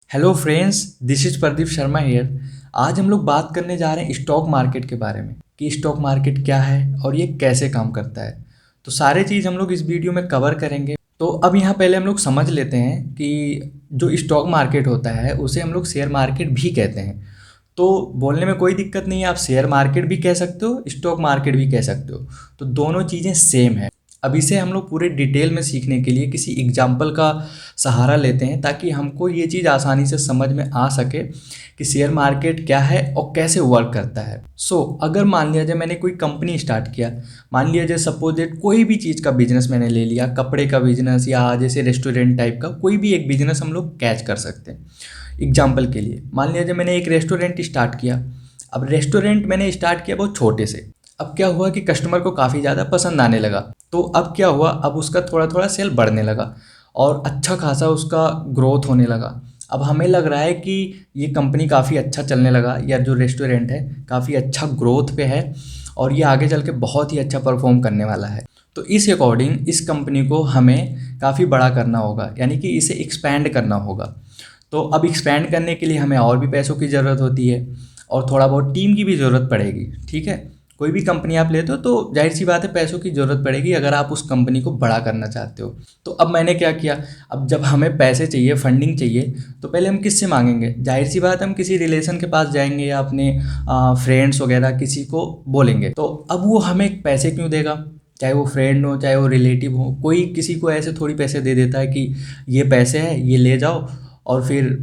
Hello friends, this is Pradeep Sharma here. आज हम लोग बात करने जा रहे हैं स्टॉक मार्केट के बारे में कि स्टॉक मार्केट क्या है और ये कैसे काम करता है। तो सारे चीज़ हम लोग इस वीडियो में कवर करेंगे। तो अब यहाँ पहले हम लोग समझ लेते हैं कि जो स्टॉक मार्केट होता है उसे हम लोग शेयर मार्केट भी कहते हैं। तो बोलने में कोई दिक्कत नहीं है, आप शेयर मार्केट भी कह सकते हो, स्टॉक मार्केट भी कह सकते हो। तो दोनों चीज़ें सेम है। अब इसे हम लोग पूरे डिटेल में सीखने के लिए किसी एग्जाम्पल का सहारा लेते हैं ताकि हमको ये चीज़ आसानी से समझ में आ सके कि शेयर मार्केट क्या है और कैसे वर्क करता है। अगर मान लिया जाए मैंने कोई कंपनी स्टार्ट किया, मान लिया जाए सपोज दैट कोई भी चीज़ का बिजनेस मैंने ले लिया, कपड़े का बिजनेस या जैसे रेस्टोरेंट टाइप का कोई भी एक बिजनेस हम लोग कैच कर सकते हैं। एग्जाम्पल के लिए मान लिया जाए मैंने एक रेस्टोरेंट स्टार्ट किया। अब रेस्टोरेंट मैंने स्टार्ट किया बहुत छोटे से। अब क्या हुआ कि कस्टमर को काफ़ी ज़्यादा पसंद आने लगा। तो अब क्या हुआ, अब उसका थोड़ा थोड़ा सेल बढ़ने लगा और अच्छा खासा उसका ग्रोथ होने लगा। अब हमें लग रहा है कि ये कंपनी काफ़ी अच्छा चलने लगा या जो रेस्टोरेंट है काफ़ी अच्छा ग्रोथ पे है और ये आगे चल के बहुत ही अच्छा परफॉर्म करने वाला है। तो इस अकॉर्डिंग इस कंपनी को हमें काफ़ी बड़ा करना होगा, यानी कि इसे एक्सपैंड करना होगा। तो अब एक्सपैंड करने के लिए हमें और भी पैसों की ज़रूरत होती है और थोड़ा बहुत टीम की भी ज़रूरत पड़ेगी। ठीक है, कोई भी कंपनी आप लेते हो तो जाहिर सी बात है पैसों की ज़रूरत पड़ेगी अगर आप उस कंपनी को बड़ा करना चाहते हो। तो अब मैंने क्या किया, अब जब हमें पैसे चाहिए, फंडिंग चाहिए, तो पहले हम किससे मांगेंगे? जाहिर सी बात है हम किसी रिलेशन के पास जाएंगे या अपने फ्रेंड्स वगैरह किसी को बोलेंगे। तो अब वो हमें पैसे क्यों देगा? चाहे वो फ्रेंड हो चाहे वो रिलेटिव हो, कोई किसी को ऐसे थोड़ी पैसे दे देता है कि ये पैसे हैं ये ले जाओ और फिर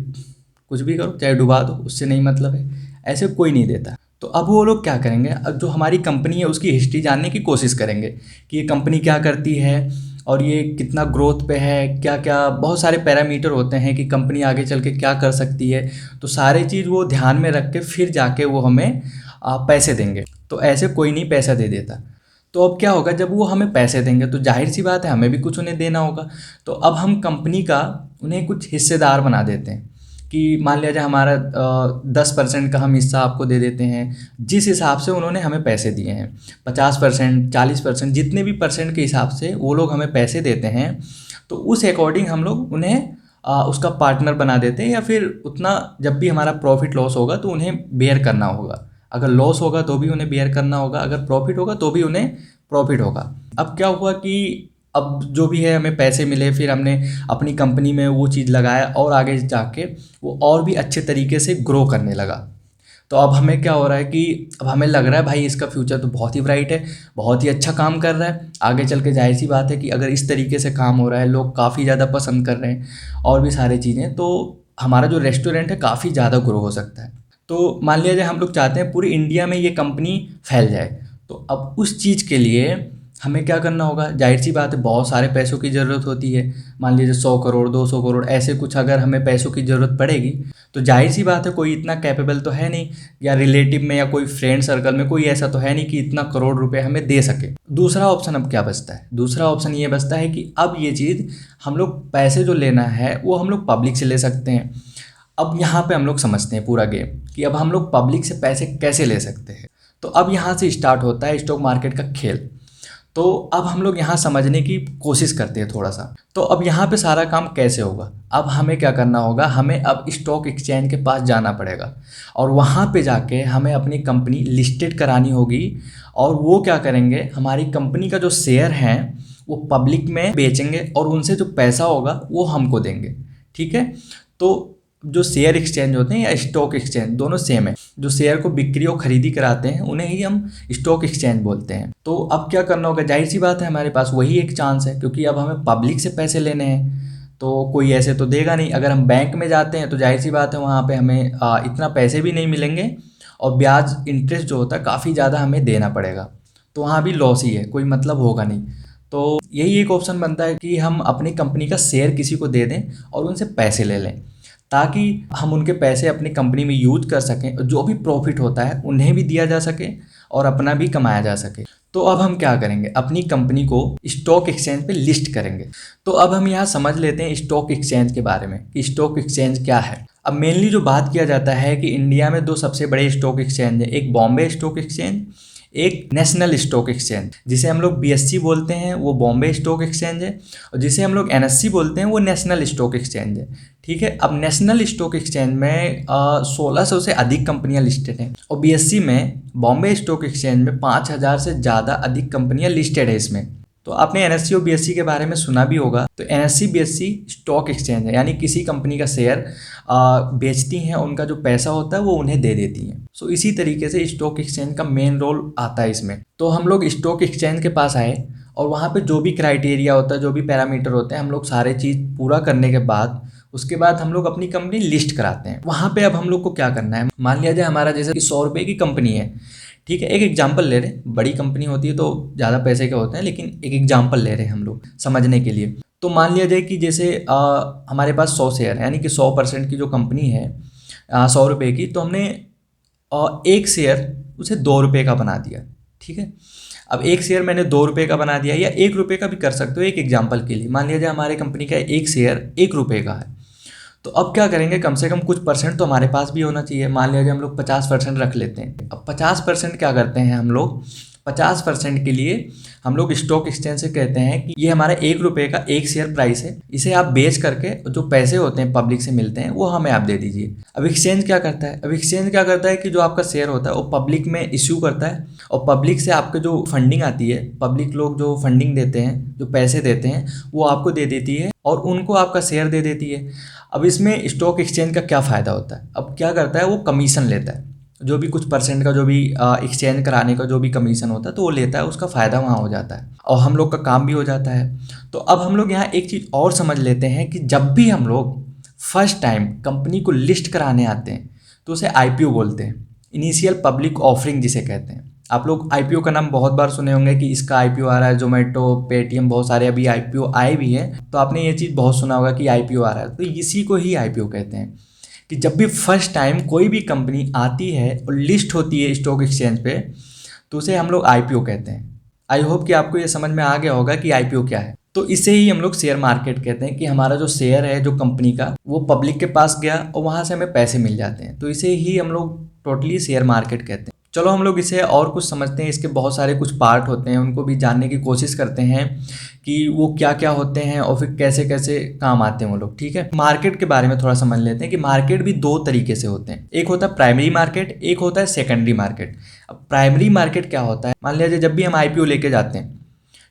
कुछ भी करो, चाहे डुबा दो, उससे नहीं मतलब है। ऐसे कोई नहीं देता। तो अब वो लोग क्या करेंगे, अब जो हमारी कंपनी है उसकी हिस्ट्री जानने की कोशिश करेंगे कि ये कंपनी क्या करती है और ये कितना ग्रोथ पे है, क्या क्या बहुत सारे पैरामीटर होते हैं कि कंपनी आगे चल के क्या कर सकती है। तो सारी चीज़ वो ध्यान में रख के फिर जाके वो हमें पैसे देंगे। तो ऐसे कोई नहीं पैसा दे देता। तो अब क्या होगा, जब वो हमें पैसे देंगे तो जाहिर सी बात है हमें भी कुछ उन्हें देना होगा। तो अब हम कंपनी का उन्हें कुछ हिस्सेदार बना देते हैं कि मान लिया जाए हमारा 10% का हम हिस्सा आपको दे देते हैं। जिस हिसाब से उन्होंने हमें पैसे दिए हैं 50%, 40%, जितने भी परसेंट के हिसाब से वो लोग हमें पैसे देते हैं, तो उस अकॉर्डिंग हम लोग उन्हें उसका पार्टनर बना देते हैं या फिर उतना जब भी हमारा प्रॉफिट लॉस होगा तो उन्हें बेयर करना होगा। अगर लॉस होगा तो भी उन्हें बेयर करना होगा, अगर प्रॉफिट होगा तो भी उन्हें प्रॉफिट होगा। अब क्या हुआ कि अब जो भी है हमें पैसे मिले, फिर हमने अपनी कंपनी में वो चीज़ लगाया और आगे जाके वो और भी अच्छे तरीके से ग्रो करने लगा। तो अब हमें क्या हो रहा है कि अब हमें लग रहा है भाई इसका फ्यूचर तो बहुत ही ब्राइट है, बहुत ही अच्छा काम कर रहा है। आगे चल के जाहिर सी बात है कि अगर इस तरीके से काम हो रहा है, लोग काफ़ी ज़्यादा पसंद कर रहे हैं और भी सारी चीज़ें, तो हमारा जो रेस्टोरेंट है काफ़ी ज़्यादा ग्रो हो सकता है। तो मान लिया जाए हम लोग चाहते हैं पूरी इंडिया में ये कंपनी फैल जाए। तो अब उस चीज़ के लिए हमें क्या करना होगा? जाहिर सी बात है बहुत सारे पैसों की ज़रूरत होती है। मान लीजिए 100 करोड़, 200 करोड़ ऐसे कुछ अगर हमें पैसों की ज़रूरत पड़ेगी तो जाहिर सी बात है कोई इतना कैपेबल तो है नहीं, या रिलेटिव में या कोई फ्रेंड सर्कल में कोई ऐसा तो है नहीं कि इतना करोड़ रुपए हमें दे सके। दूसरा ऑप्शन अब क्या बचता है? दूसरा ऑप्शन ये बचता है कि अब ये चीज़ हम लोग पैसे जो लेना है वो हम लोग पब्लिक से ले सकते हैं। अब यहाँ पे हम लोग समझते हैं पूरा गेम कि अब हम लोग पब्लिक से पैसे कैसे ले सकते हैं। तो अब यहाँ से स्टार्ट होता है स्टॉक मार्केट का खेल। तो अब हम लोग यहाँ समझने की कोशिश करते हैं थोड़ा सा। तो अब यहाँ पे सारा काम कैसे होगा? अब हमें क्या करना होगा, हमें अब स्टॉक एक्सचेंज के पास जाना पड़ेगा और वहाँ पे जाके हमें अपनी कंपनी लिस्टेड करानी होगी। और वो क्या करेंगे, हमारी कंपनी का जो शेयर हैं वो पब्लिक में बेचेंगे और उनसे जो पैसा होगा वो हमको देंगे। ठीक है, तो जो शेयर एक्सचेंज होते हैं या स्टॉक एक्सचेंज दोनों सेम है। जो शेयर को बिक्री और खरीदी कराते हैं उन्हें ही हम स्टॉक एक्सचेंज बोलते हैं। तो अब क्या करना होगा, जाहिर सी बात है हमारे पास वही एक चांस है क्योंकि अब हमें पब्लिक से पैसे लेने हैं। तो कोई ऐसे तो देगा नहीं। अगर हम बैंक में जाते हैं तो जाहिर सी बात है वहाँ पे हमें इतना पैसे भी नहीं मिलेंगे और ब्याज इंटरेस्ट जो होता है काफ़ी ज़्यादा हमें देना पड़ेगा। तो वहाँ भी लॉस ही है, कोई मतलब होगा नहीं। तो यही एक ऑप्शन बनता है कि हम अपनी कंपनी का शेयर किसी को दे दें और उनसे पैसे ले लें ताकि हम उनके पैसे अपनी कंपनी में यूज कर सकें और जो भी प्रॉफिट होता है उन्हें भी दिया जा सके और अपना भी कमाया जा सके। तो अब हम क्या करेंगे, अपनी कंपनी को स्टॉक एक्सचेंज पे लिस्ट करेंगे। तो अब हम यहाँ समझ लेते हैं स्टॉक एक्सचेंज के बारे में कि स्टॉक एक्सचेंज क्या है। अब मेनली जो बात किया जाता है कि इंडिया में दो सबसे बड़े स्टॉक एक्सचेंज है, एक बॉम्बे स्टॉक एक्सचेंज, एक नेशनल स्टॉक एक्सचेंज, जिसे हम लोग BSE बोलते हैं वो बॉम्बे स्टॉक एक्सचेंज है, और जिसे हम लोग NSE बोलते हैं वो नेशनल स्टॉक एक्सचेंज है। ठीक है, अब नेशनल स्टॉक एक्सचेंज में 1600 से अधिक कंपनियां लिस्टेड हैं, और BSE में बॉम्बे स्टॉक एक्सचेंज में 5000 से ज़्यादा अधिक कंपनियां लिस्टेड है इसमें। तो आपने NSE और BSE के बारे में सुना भी होगा। तो NSE BSE स्टॉक एक्सचेंज है, यानी किसी कंपनी का शेयर बेचती हैं, उनका जो पैसा होता है वो उन्हें दे देती हैं। सो इसी तरीके से स्टॉक एक्सचेंज का मेन रोल आता है इसमें। तो हम लोग स्टॉक एक्सचेंज के पास आए, और वहाँ पे जो भी क्राइटेरिया होता है, जो भी पैरामीटर होते हैं, हम लोग सारे चीज़ पूरा करने के बाद उसके बाद हम लोग अपनी कंपनी लिस्ट कराते हैं। वहाँ पे अब हम लोग को क्या करना है, मान लिया जाए हमारा जैसे कि 100 रुपये की कंपनी है। ठीक है, एक एग्जाम्पल ले रहे हैं, बड़ी कंपनी होती है तो ज़्यादा पैसे के होते हैं, लेकिन एक एग्जाम्पल ले रहे हैं हम लोग समझने के लिए। तो मान लिया जाए कि जैसे हमारे पास 100 शेयर, यानी कि 100% की जो कंपनी है 100 रुपये की, तो हमने एक शेयर उसे 2 रुपये का बना दिया। ठीक है, अब एक शेयर मैंने 2 रुपये का बना दिया, या 1 रुपये का भी कर सकते हो एक एग्जाम्पल के लिए। मान लिया जाए हमारे कंपनी का एक शेयर 1 रुपये का है, तो अब क्या करेंगे, कम से कम कुछ परसेंट तो हमारे पास भी होना चाहिए। मान लिया जाए हम लोग 50% रख लेते हैं। अब 50% क्या करते हैं हम लोग, 50% के लिए हम लोग स्टॉक एक्सचेंज से कहते हैं कि ये हमारा 1 रुपये का एक शेयर प्राइस है, इसे आप बेच करके जो पैसे होते हैं पब्लिक से मिलते हैं वो हमें आप दे दीजिए। अब एक्सचेंज क्या करता है, अब एक्सचेंज क्या करता है कि जो आपका शेयर होता है वो पब्लिक में इश्यू करता है, और पब्लिक से आपके जो फंडिंग आती है, पब्लिक लोग जो फंडिंग देते हैं, जो पैसे देते हैं, वो आपको दे देती है, और उनको आपका शेयर दे देती है। अब इसमें स्टॉक एक्सचेंज का क्या फ़ायदा होता है, अब क्या करता है, वो कमीशन लेता है, जो भी कुछ परसेंट का जो भी एक्सचेंज कराने का जो भी कमीशन होता है तो वो लेता है, उसका फ़ायदा वहाँ हो जाता है, और हम लोग का काम भी हो जाता है। तो अब हम लोग यहाँ एक चीज़ और समझ लेते हैं कि जब भी हम लोग फर्स्ट टाइम कंपनी को लिस्ट कराने आते हैं तो उसे IPO बोलते हैं, इनिशियल पब्लिक ऑफरिंग जिसे कहते हैं। आप लोग IPO का नाम बहुत बार सुने होंगे कि इसका IPO आ रहा है, जोमेटो, पेटीएम, बहुत सारे अभी IPO आए भी हैं, तो आपने ये चीज़ बहुत सुना होगा कि IPO आ रहा है। तो इसी को ही IPO कहते हैं, कि जब भी फर्स्ट टाइम कोई भी कंपनी आती है और लिस्ट होती है स्टॉक एक्सचेंज पे, तो उसे हम लोग IPO कहते हैं। आई होप कि आपको ये समझ में आ गया होगा कि IPO क्या है। तो इसे ही हम लोग शेयर मार्केट कहते हैं, कि हमारा जो शेयर है जो कंपनी का, वो पब्लिक के पास गया और वहाँ से हमें पैसे मिल जाते हैं, तो इसे ही हम लोग टोटली शेयर मार्केट कहते हैं। चलो हम लोग इसे और कुछ समझते हैं, इसके बहुत सारे कुछ पार्ट होते हैं, उनको भी जानने की कोशिश करते हैं कि वो क्या क्या होते हैं और फिर कैसे कैसे काम आते हैं वो लोग। ठीक है, मार्केट के बारे में थोड़ा समझ लेते हैं कि मार्केट भी 2 तरीके से होते हैं, एक होता है प्राइमरी मार्केट, एक होता है सेकेंडरी मार्केट। अब प्राइमरी मार्केट क्या होता है, मान लीजिए जब भी हम IPO लेके जाते हैं,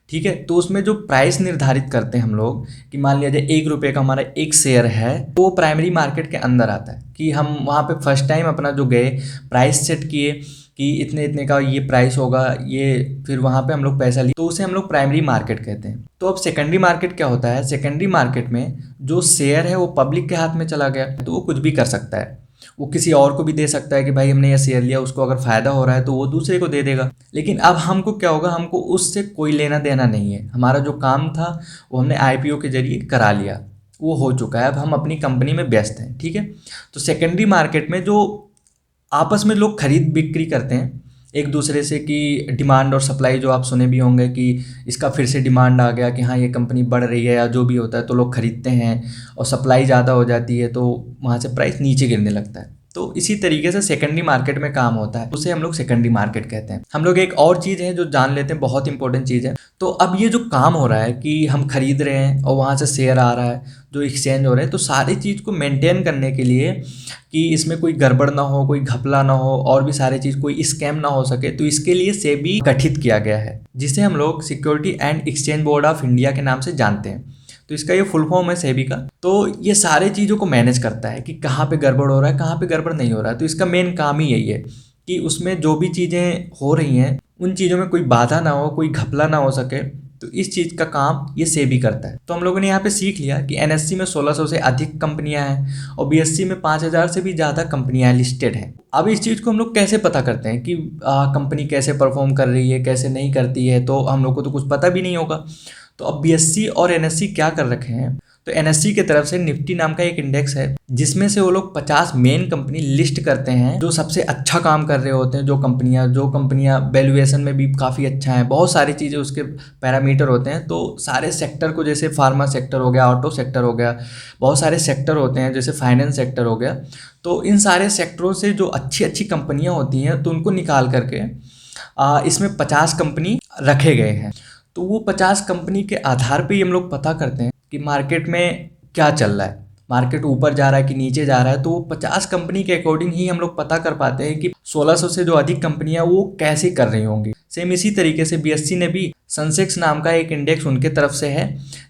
ठीक है, तो उसमें जो प्राइस निर्धारित करते हैं हम लोग, कि मान लिया जाए 1 रुपये का हमारा एक शेयर है, तो वो प्राइमरी मार्केट के अंदर आता है, कि हम वहाँ पे फर्स्ट टाइम अपना जो गए प्राइस सेट किए कि इतने इतने का ये प्राइस होगा, ये फिर वहाँ पे हम लोग पैसा लिए, तो उसे हम लोग प्राइमरी मार्केट कहते हैं। तो अब सेकेंडरी मार्केट क्या होता है, सेकेंडरी मार्केट में जो शेयर है वो पब्लिक के हाथ में चला गया, तो वो कुछ भी कर सकता है, वो किसी और को भी दे सकता है कि भाई हमने ये शेयर लिया, उसको अगर फ़ायदा हो रहा है तो वो दूसरे को दे देगा। लेकिन अब हमको क्या होगा, हमको उससे कोई लेना देना नहीं है, हमारा जो काम था वो हमने IPO के जरिए करा लिया, वो हो चुका है, अब हम अपनी कंपनी में व्यस्त हैं। ठीक है, तो सेकेंडरी मार्केट में जो आपस में लोग खरीद बिक्री करते हैं एक दूसरे से, कि डिमांड और सप्लाई, जो आप सुने भी होंगे कि इसका फिर से डिमांड आ गया कि हाँ ये कंपनी बढ़ रही है या जो भी होता है, तो लोग खरीदते हैं, और सप्लाई ज़्यादा हो जाती है तो वहाँ से प्राइस नीचे गिरने लगता है। तो इसी तरीके से सेकेंडरी मार्केट में काम होता है, उसे हम लोग सेकेंडरी मार्केट कहते हैं। हम लोग एक और चीज़ है जो जान लेते हैं, बहुत इंपॉर्टेंट चीज़ है। तो अब ये जो काम हो रहा है कि हम खरीद रहे हैं और वहाँ से शेयर आ रहा है, जो एक्सचेंज हो रहे हैं, तो सारी चीज़ को मेंटेन करने के लिए कि इसमें कोई गड़बड़ ना हो, कोई घपला ना हो, और भी सारी चीज़, कोई स्कैम ना हो सके, तो इसके लिए सेबी गठित किया गया है, जिसे हम लोग security and exchange board of India के नाम से जानते हैं। तो इसका ये फुल फॉर्म है सेबी का। तो ये सारे चीज़ों को मैनेज करता है कि कहाँ पे गड़बड़ हो रहा है, कहाँ पे गड़बड़ नहीं हो रहा है। तो इसका मेन काम ही यही है कि उसमें जो भी चीज़ें हो रही हैं उन चीज़ों में कोई बाधा ना हो, कोई घपला ना हो सके, तो इस चीज़ का काम ये सेबी करता है। तो हम लोगों ने यहाँ पे सीख लिया कि NSE में 1600 से अधिक कंपनियां हैं और BSE में 5000 से भी ज़्यादा कंपनियां लिस्टेड हैं। अब इस चीज़ को हम लोग कैसे पता करते हैं कि कंपनी कैसे परफॉर्म कर रही है, कैसे नहीं करती है, तो हम लोग को तो कुछ पता भी नहीं होगा। तो अब BSE और NSE क्या कर रखे हैं, तो NSE की तरफ से निफ्टी नाम का एक इंडेक्स है, जिसमें से वो लोग 50 मेन कंपनी लिस्ट करते हैं जो सबसे अच्छा काम कर रहे होते हैं, जो कंपनियां वैल्यूएशन में भी काफ़ी अच्छा है, बहुत सारी चीज़ें उसके पैरामीटर होते हैं। तो सारे सेक्टर को, जैसे फार्मा सेक्टर हो गया, ऑटो सेक्टर हो गया, बहुत सारे सेक्टर होते हैं, जैसे फाइनेंस सेक्टर हो गया, तो इन सारे सेक्टरों से जो अच्छी अच्छी कंपनियाँ होती हैं तो उनको निकाल करके इसमें 50 कंपनी रखे गए हैं। तो वो 50 कंपनी के आधार पे ही हम लोग पता करते हैं कि मार्केट में क्या चल रहा है, मार्केट ऊपर जा रहा है कि नीचे जा रहा है। तो वो 50 कंपनी के अकॉर्डिंग ही हम लोग पता कर पाते हैं कि 1600 से जो अधिक कंपनियां वो कैसे कर रही होंगी। सेम इसी तरीके से बीएससी ने भी सेंसेक्स नाम का एक इंडेक्स उनके तरफ से है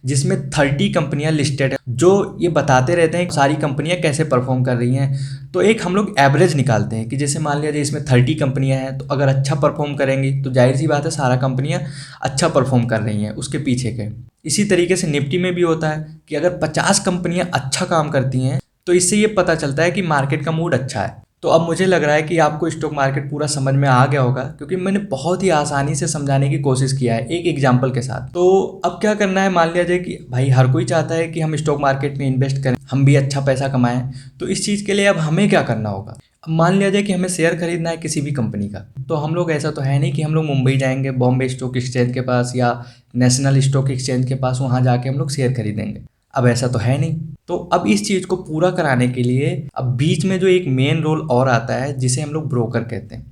जिसमें 30 कंपनियां लिस्टेड है, जो ये बताते रहते हैं कि सारी कंपनियां कैसे परफॉर्म कर रही हैं। तो एक हम लोग एवरेज निकालते हैं कि जैसे मान लिया जाए इसमें 30 कंपनियां हैं, तो अगर अच्छा परफॉर्म करेंगी तो जाहिर सी बात है सारा कंपनियां अच्छा परफॉर्म कर रही हैं उसके पीछे के। इसी तरीके से निफ्टी में भी होता है कि अगर 50 कंपनियां अच्छा काम करती हैं तो इससे ये पता चलता है कि मार्केट का मूड अच्छा है। तो अब मुझे लग रहा है कि आपको स्टॉक मार्केट पूरा समझ में आ गया होगा, क्योंकि मैंने बहुत ही आसानी से समझाने की कोशिश किया है एक एग्जाम्पल के साथ। तो अब क्या करना है, मान लिया जाए कि भाई हर कोई चाहता है कि हम स्टॉक मार्केट में इन्वेस्ट करें, हम भी अच्छा पैसा कमाएं। तो इस चीज़ के लिए अब हमें क्या करना होगा। अब मान लिया जाए कि हमें शेयर खरीदना है किसी भी कंपनी का, तो हम लोग ऐसा तो है नहीं कि हम लोग मुंबई जाएंगे बॉम्बे स्टॉक एक्सचेंज के पास या नेशनल स्टॉक एक्सचेंज के पास, वहाँ जाके हम लोग शेयर खरीदेंगे। अब ऐसा तो है नहीं। तो अब इस चीज़ को पूरा कराने के लिए अब बीच में जो एक मेन रोल और आता है जिसे हम लोग ब्रोकर कहते हैं।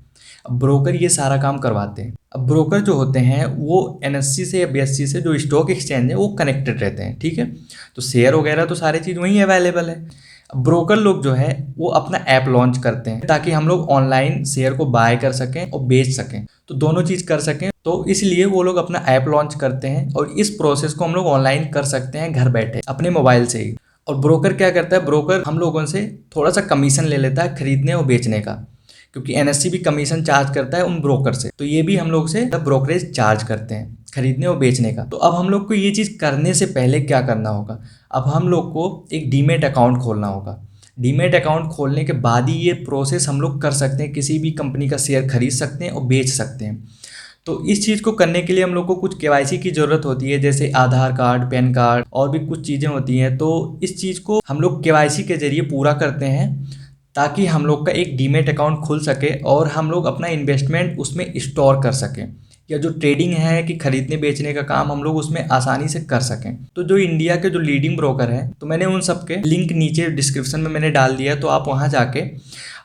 अब ब्रोकर ये सारा काम करवाते हैं। अब ब्रोकर जो होते हैं वो एनएससी से या बीएससी से जो स्टॉक एक्सचेंज है वो कनेक्टेड रहते हैं, ठीक है। तो शेयर वगैरह तो सारी चीज़ वहीं अवेलेबल है। अब ब्रोकर लोग जो है वो अपना ऐप लॉन्च करते हैं ताकि हम लोग ऑनलाइन शेयर को बाय कर सकें और बेच सकें, तो दोनों चीज़ कर सकें। तो इसलिए वो लोग अपना ऐप लॉन्च करते हैं और इस प्रोसेस को हम लोग ऑनलाइन कर सकते हैं घर बैठे अपने मोबाइल से ही। और ब्रोकर क्या करता है, ब्रोकर हम लोगों से थोड़ा सा कमीशन ले लेता है खरीदने और बेचने का, क्योंकि एनएससी भी कमीशन चार्ज करता है उन ब्रोकर से, तो ये भी हम लोग से ब्रोकरेज चार्ज करते हैं खरीदने और बेचने का। तो अब हम लोग को ये चीज़ करने से पहले क्या करना होगा, अब हम लोग को एक डीमेट अकाउंट खोलना होगा। डीमेट अकाउंट खोलने के बाद ही ये प्रोसेस हम लोग कर सकते हैं, किसी भी कंपनी का शेयर खरीद सकते हैं और बेच सकते हैं। तो इस चीज़ को करने के लिए हम लोग को कुछ केवाईसी की ज़रूरत होती है, जैसे आधार कार्ड, पैन कार्ड और भी कुछ चीज़ें होती हैं। तो इस चीज़ को हम लोग केवाईसी के ज़रिए पूरा करते हैं ताकि हम लोग का एक डीमेट अकाउंट खुल सके और हम लोग अपना इन्वेस्टमेंट उसमें स्टोर कर सकें, या जो ट्रेडिंग है कि खरीदने बेचने का काम हम लोग उसमें आसानी से कर सकें। तो जो इंडिया के जो लीडिंग ब्रोकर हैं, तो मैंने उन सब के लिंक नीचे डिस्क्रिप्शन में मैंने डाल दिया, तो आप वहाँ जाके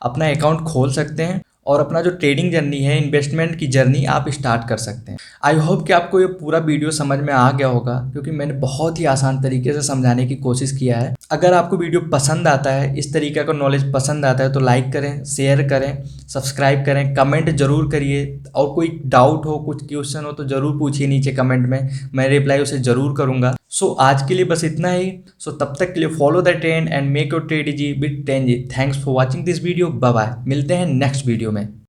अपना अकाउंट खोल सकते हैं और अपना जो ट्रेडिंग जर्नी है, इन्वेस्टमेंट की जर्नी आप स्टार्ट कर सकते हैं। आई होप कि आपको ये पूरा वीडियो समझ में आ गया होगा, क्योंकि मैंने बहुत ही आसान तरीके से समझाने की कोशिश किया है। अगर आपको वीडियो पसंद आता है, इस तरीके का नॉलेज पसंद आता है, तो लाइक करें, शेयर करें, सब्सक्राइब करें, कमेंट जरूर करिए। और कोई डाउट हो, कुछ क्वेश्चन हो तो ज़रूर पूछिए नीचे कमेंट में, मैं रिप्लाई उसे ज़रूर करूँगा। सो आज के लिए बस इतना ही। सो तब तक के लिए follow the trend and make your trade easy with 10G। Thanks for watching this video. Bye bye, मिलते हैं नेक्स्ट वीडियो में।